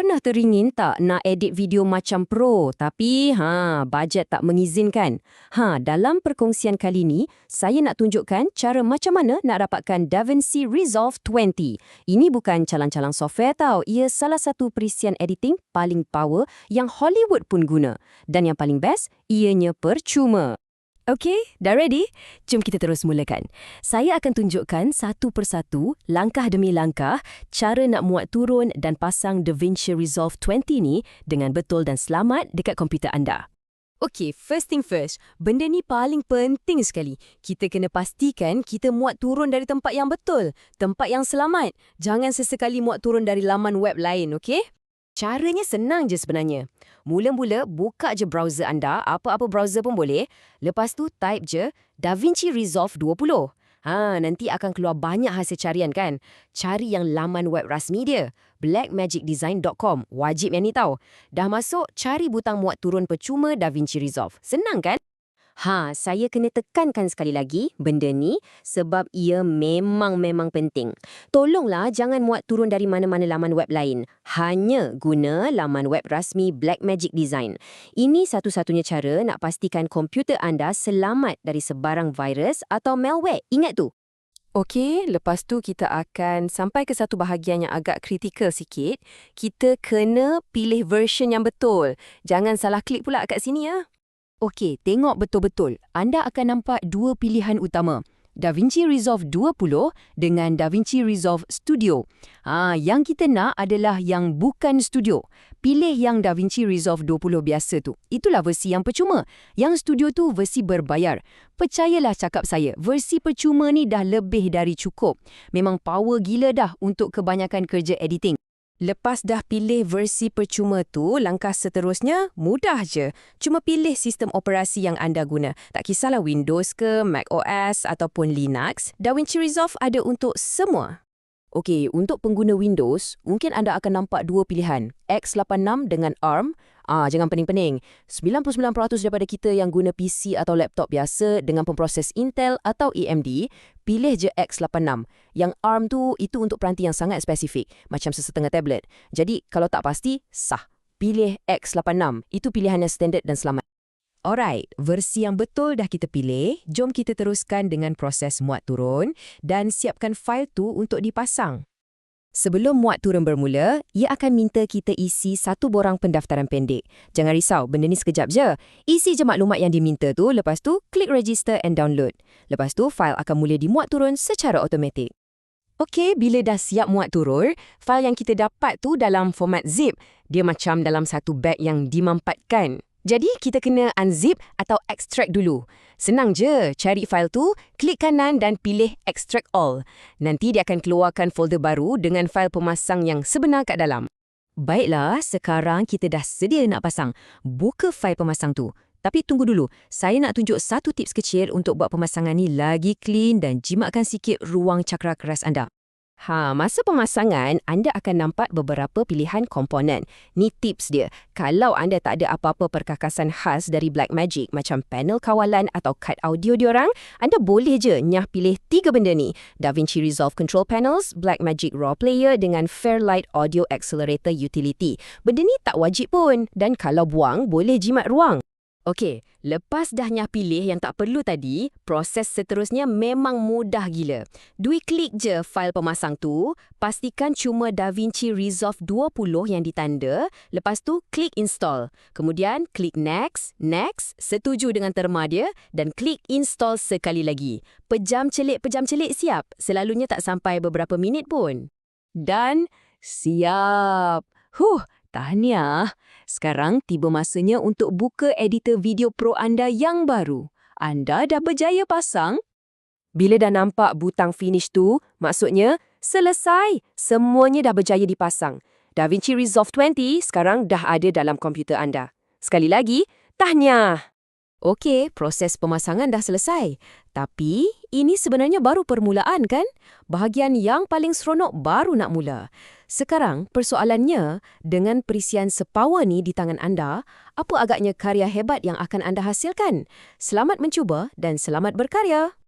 Pernah teringin tak nak edit video macam pro tapi bajet tak mengizinkan? Dalam perkongsian kali ni, saya nak tunjukkan cara macam mana nak dapatkan DaVinci Resolve 20. Ini bukan calang-calang software tau. Ia salah satu perisian editing paling power yang Hollywood pun guna. Dan yang paling best, ianya percuma. Okey, dah ready? Jom kita terus mulakan. Saya akan tunjukkan satu persatu, langkah demi langkah, cara nak muat turun dan pasang DaVinci Resolve 20 ni dengan betul dan selamat dekat komputer anda. Okey, first thing first, benda ni paling penting sekali. Kita kena pastikan kita muat turun dari tempat yang betul, tempat yang selamat. Jangan sesekali muat turun dari laman web lain, okey? Caranya senang je sebenarnya. Mula-mula buka je browser anda, apa-apa browser pun boleh. Lepas tu type je DaVinci Resolve 20. Nanti akan keluar banyak hasil carian kan. Cari yang laman web rasmi dia, blackmagicdesign.com. Wajib yang ni tau. Dah masuk, cari butang muat turun percuma DaVinci Resolve. Senang kan? Saya kena tekankan sekali lagi benda ni sebab ia memang penting. Tolonglah jangan muat turun dari mana-mana laman web lain. Hanya guna laman web rasmi Blackmagic Design. Ini satu-satunya cara nak pastikan komputer anda selamat dari sebarang virus atau malware. Ingat tu. Okey, lepas tu kita akan sampai ke satu bahagian yang agak kritikal sikit. Kita kena pilih version yang betul. Jangan salah klik pula kat sini ya. Okey, tengok betul-betul. Anda akan nampak dua pilihan utama. DaVinci Resolve 20 dengan DaVinci Resolve Studio. Yang kita nak adalah yang bukan Studio. Pilih yang DaVinci Resolve 20 biasa tu. Itulah versi yang percuma. Yang Studio tu versi berbayar. Percayalah cakap saya, versi percuma ni dah lebih dari cukup. Memang power gila dah untuk kebanyakan kerja editing. Lepas dah pilih versi percuma tu, langkah seterusnya mudah je. Cuma pilih sistem operasi yang anda guna. Tak kisahlah Windows ke, Mac OS ataupun Linux, DaVinci Resolve ada untuk semua. Okey, untuk pengguna Windows, mungkin anda akan nampak dua pilihan, x86 dengan ARM. Jangan pening-pening. 99% daripada kita yang guna PC atau laptop biasa dengan pemproses Intel atau AMD, pilih je x86. Yang ARM tu, itu untuk peranti yang sangat spesifik, macam sesetengah tablet. Jadi, kalau tak pasti, sah. Pilih x86. Itu pilihan yang standard dan selamat. Alright, versi yang betul dah kita pilih. Jom kita teruskan dengan proses muat turun dan siapkan fail tu untuk dipasang. Sebelum muat turun bermula, ia akan minta kita isi satu borang pendaftaran pendek. Jangan risau, benda ni sekejap je. Isi je maklumat yang diminta tu, lepas tu klik register and download. Lepas tu, fail akan mula dimuat turun secara automatik. Okey, bila dah siap muat turun, fail yang kita dapat tu dalam format zip. Dia macam dalam satu beg yang dimampatkan. Jadi, kita kena unzip atau extract dulu. Senang je, cari fail tu, klik kanan dan pilih extract all. Nanti dia akan keluarkan folder baru dengan fail pemasang yang sebenar kat dalam. Baiklah, sekarang kita dah sedia nak pasang. Buka fail pemasang tu. Tapi tunggu dulu, saya nak tunjuk satu tips kecil untuk buat pemasangan ni lagi clean dan jimatkan sikit ruang cakra keras anda. Masa pemasangan, anda akan nampak beberapa pilihan komponen. Ni tips dia. Kalau anda tak ada apa-apa perkakasan khas dari Blackmagic macam panel kawalan atau kad audio diorang, anda boleh je nyah pilih 3 benda ni. DaVinci Resolve Control Panels, Blackmagic Raw Player dengan Fairlight Audio Accelerator Utility. Benda ni tak wajib pun. Dan kalau buang, boleh jimat ruang. Okey, lepas dah nyah pilih yang tak perlu tadi, proses seterusnya memang mudah gila. Dui klik je fail pemasang tu, pastikan cuma DaVinci Resolve 20 yang ditanda, lepas tu klik install. Kemudian klik next, setuju dengan terma dia dan klik install sekali lagi. Pejam celik siap, selalunya tak sampai beberapa minit pun. Dan siap. Tahniah. Sekarang tiba masanya untuk buka editor video pro anda yang baru. Anda dah berjaya pasang? Bila dah nampak butang finish tu, maksudnya selesai. Semuanya dah berjaya dipasang. DaVinci Resolve 20 sekarang dah ada dalam komputer anda. Sekali lagi, tahniah. Okey, proses pemasangan dah selesai. Tapi, ini sebenarnya baru permulaan kan? Bahagian yang paling seronok baru nak mula. Sekarang, persoalannya, dengan perisian sepower ni di tangan anda, apa agaknya karya hebat yang akan anda hasilkan? Selamat mencuba dan selamat berkarya!